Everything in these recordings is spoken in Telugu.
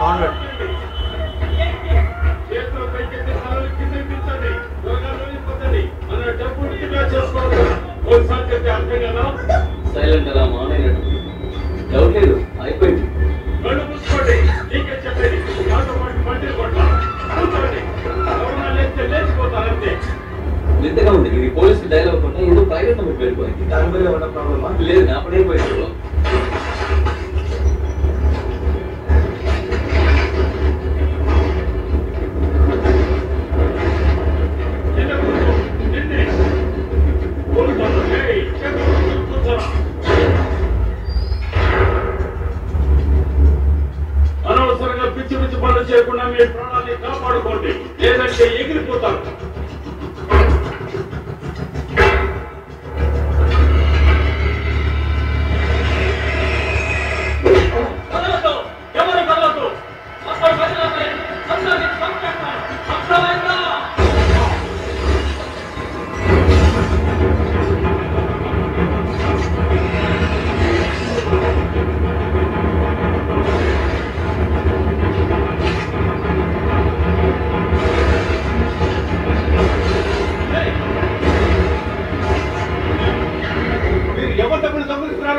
సౌండ్ సైలెంట్ అలా మానేనట్టు డౌట్ లేదు, అయిపోయింది. నిజంగా ఉంది. ఇది పోలీసు డైలాగ్ ఉంటే ఏదో ప్రైవేట్ నెంబర్ వెళ్ళిపోయింది. దానిపై ఉన్న ప్రాబ్లమా లేదు, నా పడే పోయింది. అనవసరంగా పిచ్చి పిచ్చి పనులు చేయకుండా మీ ప్రాణాన్ని కాపాడుకోండి, లేదంటే ఎగిరిపోతారు.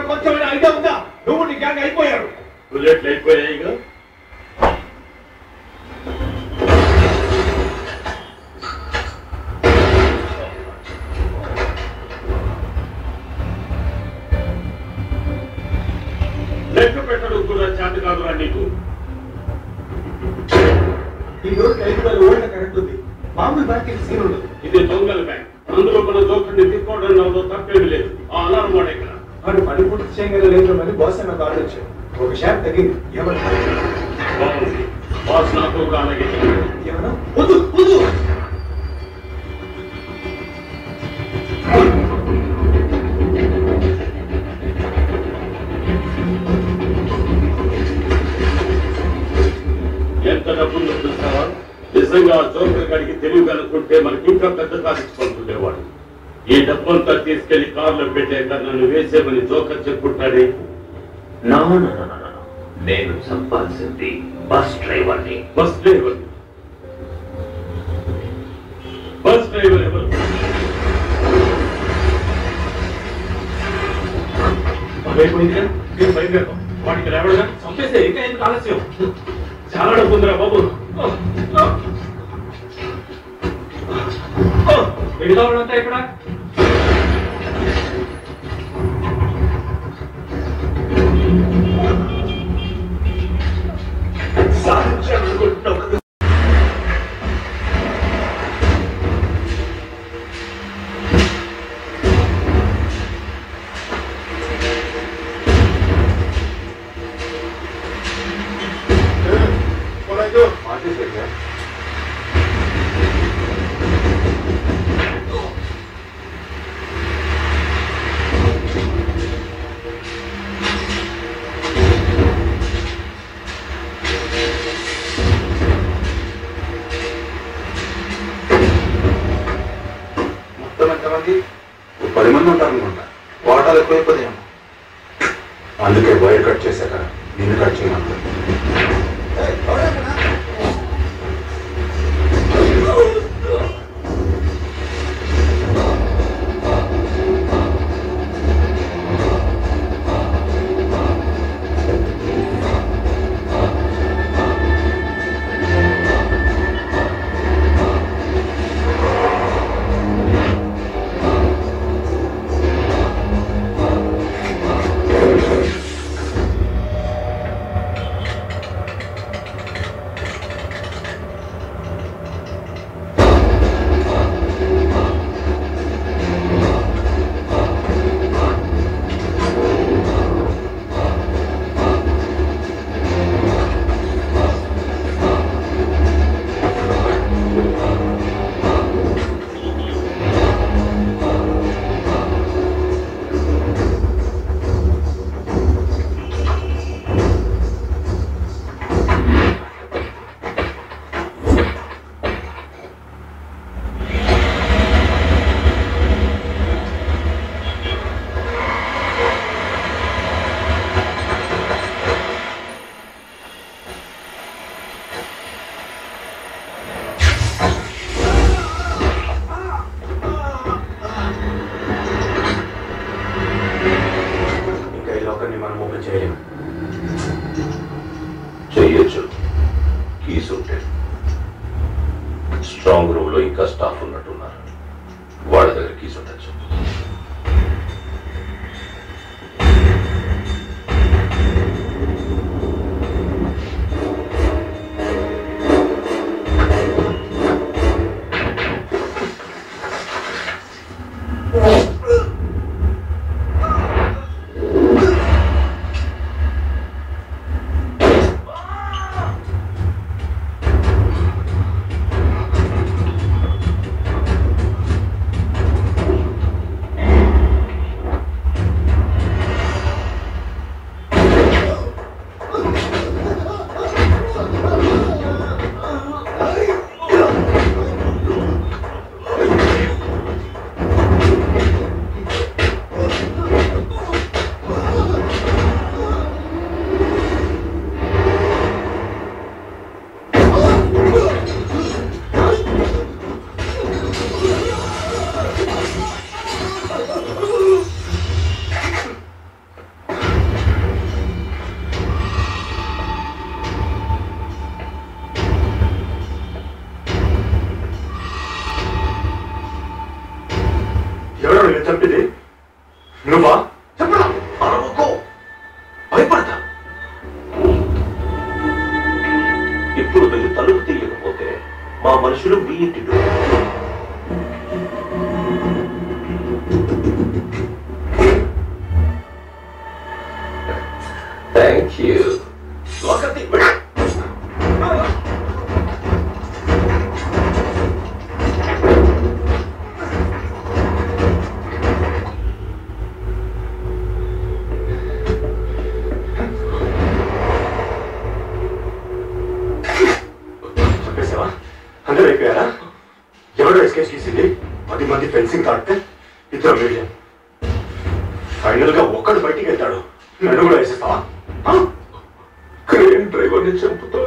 కొంచెం ఐడియా ఉందా? నువ్వు నీ గ్యాంగ్ అయిపోయారు. బుల్లెట్లు అయిపోయాయి. లెక్క పెట్టడం కూడా చేత కాదురా నీకు. ఈ రోజు 5,000 ఓల్డ్ కరెక్ట్ ఉంది. మామూలు బ్యాంక్ సీన్ ఉండదు. ఇది దొంగల బ్యాంక్. అందులో మన జోకుని తీసుకోవడంలో తప్పేమి లేదు. ఆ అలారం వాడు ఇక్కడ వాడు పని పూర్తి చేయగల లేదు అని బాస్ నాకు ఆర్డర్ ఇచ్చాడు. ఒక షాప్ తగ్గింది. బాగుంది. బాస్ నాకు అలాగే ఏమన్నా వద్దు వద్దు. ఎంత డబ్బుందో చూస్తావా? నిజంగా జోకర్ గారికి తెలివి కనుక్కుంటే మనకి ఇంకా పెద్ద కాదించుకుంటుండేవాడు. ఈ డబ్బంతా తీసుకెళ్లి కారులో పెట్టాక నన్ను వేసేమని జోకర్ చెప్పుకుంటాడే. నేను సంపాల్సింది బస్ డ్రైవర్ని. Bus driver? బస్ డ్రైవర్ ఎవరు? అయిపోయిందిగా నేను బయలుదేరతాం. వాడికి లేవడగా చంపేస్తే ఇంకా ఎందుకు ఆలస్యం? చాలా డబ్బు ఉందిరా బాబు. మిగతా వాళ్ళంతా ఇక్కడ ఎంతమంది? 10 మంది ఉంటారు అనుకుంటా. వాటాలు ఎక్కువైపోతాయేమో. అందుకే వైర్ కట్ చేశాక నిన్ను కట్ చేయమంటారు. ఎవరిని మనం ఓపెన్ చేయలేము. చెయ్యొచ్చు. కీస్ ఉంటే స్ట్రాంగ్ రూమ్ లో ఇంకా స్టాఫ్ ఉన్నట్టున్నారు. వాళ్ళ దగ్గర కీస్ ఉండొచ్చు. చంపిది నువ్వా? చెప్పరా? అరవకో, భయపడతా. ఇప్పుడు మీరు తలుపు తీయకపోతే మా మనుషులు మీ ఇంటి థ్యాంక్ యూ. అందరూ అయిపోయారా? ఎవరో ఎస్కేప్ చేసింది. 10 మంది ఫెన్సింగ్ తాడితే 2 మీడియం. ఫైనల్ గా ఒక్కడు బయటికి వెళ్తాడు. నన్ను కూడా వేసేస్తావా? క్రేన్ డ్రైవర్ని చంపుతా.